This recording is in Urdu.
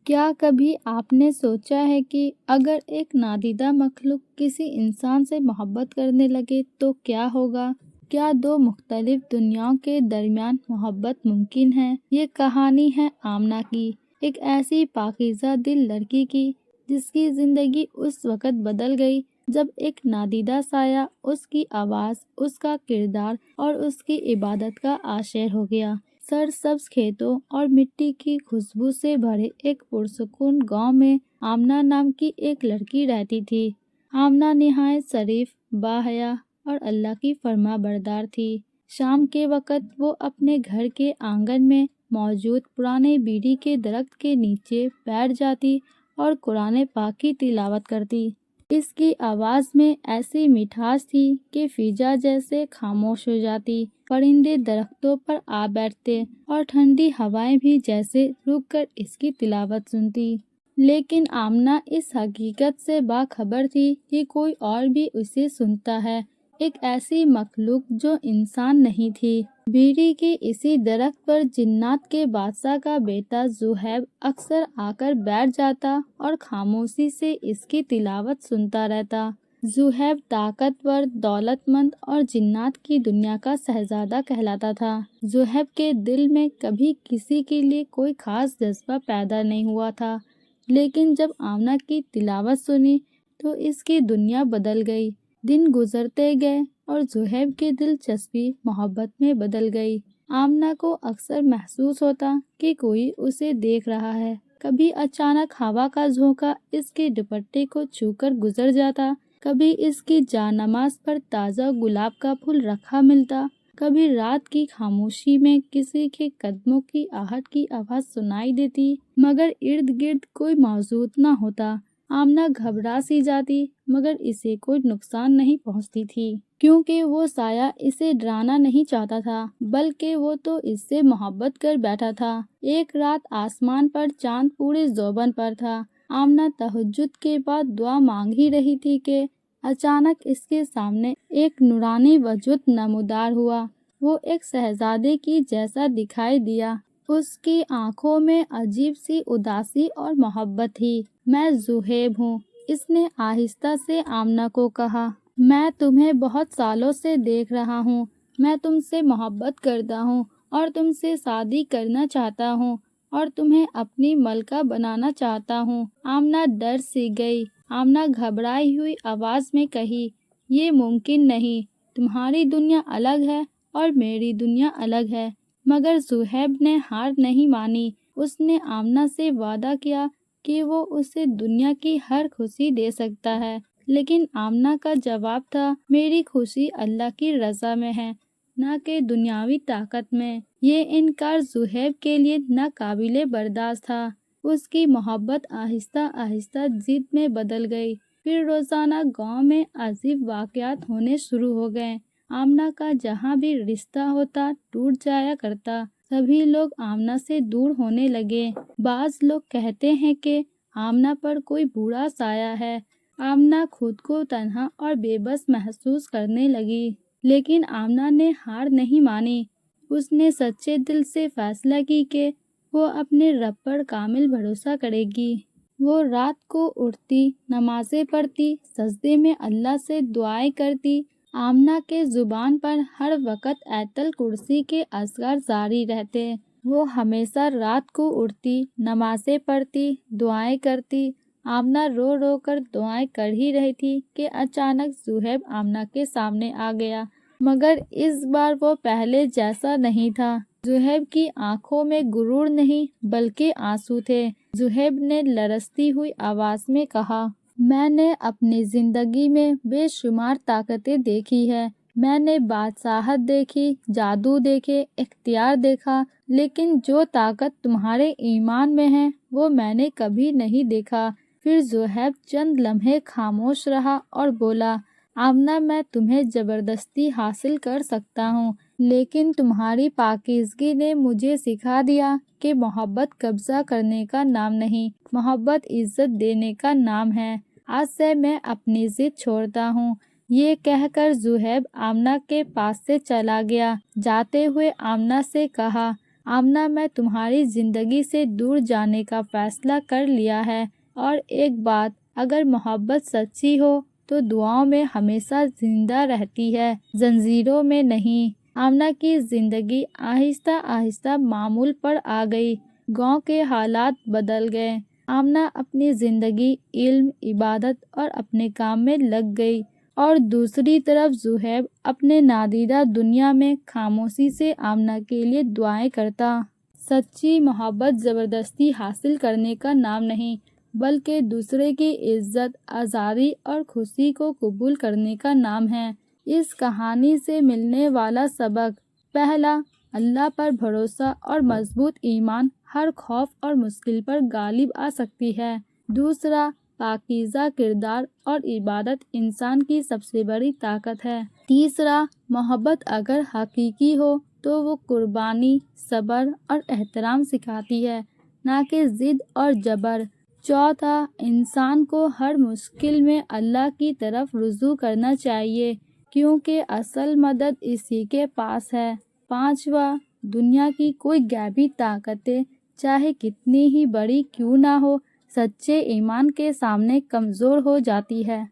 کیا کبھی آپ نے سوچا ہے کہ اگر ایک نادیدہ مخلوق کسی انسان سے محبت کرنے لگے تو کیا ہوگا؟ کیا دو مختلف دنیاؤں کے درمیان محبت ممکن ہے؟ یہ کہانی ہے آمنہ کی، ایک ایسی پاکیزہ دل لڑکی کی جس کی زندگی اس وقت بدل گئی جب ایک نادیدہ سایہ اس کی آواز، اس کا کردار اور اس کی عبادت کا عاشق ہو گیا۔ سرسبز کھیتوں اور مٹی کی خوشبو سے بھرے ایک پرسکون گاؤں میں آمنہ نام کی ایک لڑکی رہتی تھی۔ آمنہ نہایت شریف، باحیا اور اللہ کی فرما بردار تھی۔ شام کے وقت وہ اپنے گھر کے آنگن میں موجود پرانے بیری کے درخت کے نیچے بیٹھ جاتی اور قرآن پاک کی تلاوت کرتی۔ اس کی آواز میں ایسی مٹھاس تھی کہ فضا جیسے خاموش ہو جاتی، پرندے درختوں پر آ بیٹھتے اور ٹھنڈی ہوائیں بھی جیسے رک کر اس کی تلاوت سنتی۔ لیکن آمنہ اس حقیقت سے باخبر تھی کہ کوئی اور بھی اسے سنتا ہے، ایک ایسی مخلوق جو انسان نہیں تھی۔ بیری کے اسی درخت پر جنات کے بادشاہ کا بیٹا ذوحیب اکثر آ کر بیٹھ جاتا اور خاموشی سے اس کی تلاوت سنتا رہتا۔ ذوحیب طاقتور، دولت مند اور جنات کی دنیا کا شہزادہ کہلاتا تھا۔ ذوحیب کے دل میں کبھی کسی کے لیے کوئی خاص جذبہ پیدا نہیں ہوا تھا، لیکن جب آمنہ کی تلاوت سنی تو اس کی دنیا بدل گئی۔ دن گزرتے گئے اور ذوحیب کی دلچسپی محبت میں بدل گئی۔ آمنہ کو اکثر محسوس ہوتا کہ کوئی اسے دیکھ رہا ہے۔ کبھی اچانک ہوا کا جھونکا اس کے دوپٹے کو چھو کر گزر جاتا، کبھی اس کی جانماز پر تازہ گلاب کا پھول رکھا ملتا، کبھی رات کی خاموشی میں کسی کے قدموں کی آہٹ کی آواز سنائی دیتی، مگر ارد گرد کوئی موجود نہ ہوتا۔ آمنہ گھبرا سی جاتی، مگر اسے کوئی نقصان نہیں پہنچتی تھی، کیونکہ وہ سایہ اسے ڈرانا نہیں چاہتا تھا، بلکہ وہ تو اس سے محبت کر بیٹھا تھا۔ ایک رات آسمان پر چاند پورے ذوبن پر تھا۔ آمنہ تہجد کے بعد دعا مانگ ہی رہی تھی کہ اچانک اس کے سامنے ایک نورانی وجود نمودار ہوا۔ وہ ایک شہزادے کی جیسا دکھائی دیا۔ اس کی آنکھوں میں عجیب سی اداسی اور محبت تھی۔ میں ذوحیب ہوں، اس نے آہستہ سے آمنہ کو کہا۔ میں تمہیں بہت سالوں سے دیکھ رہا ہوں، میں تم سے محبت کرتا ہوں اور تم سے شادی کرنا چاہتا ہوں اور تمہیں اپنی ملکہ بنانا چاہتا ہوں۔ آمنہ ڈر سی گئی۔ آمنہ گھبرائی ہوئی آواز میں کہی، یہ ممکن نہیں، تمہاری دنیا الگ ہے اور میری دنیا الگ ہے۔ مگر ذوحیب نے ہار نہیں مانی۔ اس نے آمنہ سے وعدہ کیا کہ وہ اسے دنیا کی ہر خوشی دے سکتا ہے، لیکن آمنہ کا جواب تھا، میری خوشی اللہ کی رضا میں ہے، نہ کہ دنیاوی طاقت میں۔ یہ انکار ذوحیب کے لیے ناقابل برداشت تھا۔ اس کی محبت آہستہ آہستہ ضد میں بدل گئی۔ پھر روزانہ گاؤں میں عجیب واقعات ہونے شروع ہو گئے۔ آمنہ کا جہاں بھی رشتہ ہوتا ٹوٹ جایا کرتا۔ سبھی لوگ آمنہ سے دور ہونے لگے۔ بعض لوگ کہتے ہیں کہ آمنہ پر کوئی برا سایہ ہے۔ آمنہ خود کو تنہا اور بے بس محسوس کرنے لگی، لیکن آمنہ نے ہار نہیں مانی۔ اس نے سچے دل سے فیصلہ کی کہ وہ اپنے رب پر کامل بھروسہ کرے گی۔ وہ رات کو اٹھتی، نمازیں پڑھتی، سجدے میں اللہ سے دعائیں کرتی۔ آمنہ کے زبان پر ہر وقت آیت الکرسی کے اذکار جاری رہتے۔ وہ ہمیشہ رات کو اٹھتی، نمازیں پڑھتی، دعائیں کرتی۔ آمنہ رو رو کر دعائیں کر ہی رہی تھی کہ اچانک ذوحیب آمنہ کے سامنے آ گیا، مگر اس بار وہ پہلے جیسا نہیں تھا۔ ذوحیب کی آنکھوں میں غرور نہیں بلکہ آنسو تھے۔ ذوحیب نے لرزتی ہوئی آواز میں کہا، میں نے اپنی زندگی میں بے شمار طاقتیں دیکھی ہیں، میں نے بادشاہت دیکھی، جادو دیکھے، اختیار دیکھا، لیکن جو طاقت تمہارے ایمان میں ہے وہ میں نے کبھی نہیں دیکھا۔ پھر ذوحیب چند لمحے خاموش رہا اور بولا، آمنہ میں تمہیں زبردستی حاصل کر سکتا ہوں، لیکن تمہاری پاکیزگی نے مجھے سکھا دیا کہ محبت قبضہ کرنے کا نام نہیں، محبت عزت دینے کا نام ہے۔ آج سے میں اپنی ضد چھوڑتا ہوں۔ یہ کہہ کر ذوحیب آمنہ کے پاس سے چلا گیا۔ جاتے ہوئے آمنہ سے کہا، آمنہ میں تمہاری زندگی سے دور جانے کا فیصلہ کر لیا ہے، اور ایک بات، اگر محبت سچی ہو تو دعاؤں میں ہمیشہ زندہ رہتی ہے، زنجیروں میں نہیں۔ آمنہ کی زندگی آہستہ آہستہ معمول پر آ گئی، گاؤں کے حالات بدل گئے۔ آمنہ اپنی زندگی، علم، عبادت اور اپنے کام میں لگ گئی، اور دوسری طرف زہیب اپنے نادیدہ دنیا میں خاموشی سے آمنہ کے لیے دعائیں کرتا۔ سچی محبت زبردستی حاصل کرنے کا نام نہیں، بلکہ دوسرے کی عزت، آزادی اور خوشی کو قبول کرنے کا نام ہے۔ اس کہانی سے ملنے والا سبق: پہلا، اللہ پر بھروسہ اور مضبوط ایمان ہر خوف اور مشکل پر غالب آ سکتی ہے۔ دوسرا، پاکیزہ کردار اور عبادت انسان کی سب سے بڑی طاقت ہے۔ تیسرا، محبت اگر حقیقی ہو تو وہ قربانی، صبر اور احترام سکھاتی ہے، نہ کہ ضد اور جبر۔ چوتھا، انسان کو ہر مشکل میں اللہ کی طرف رجوع کرنا چاہیے، کیونکہ اصل مدد اسی کے پاس ہے۔ پانچواں، دنیا کی کوئی غیبی طاقتیں چاہے کتنی ہی بڑی کیوں نہ ہو، سچے ایمان کے سامنے کمزور ہو جاتی ہے۔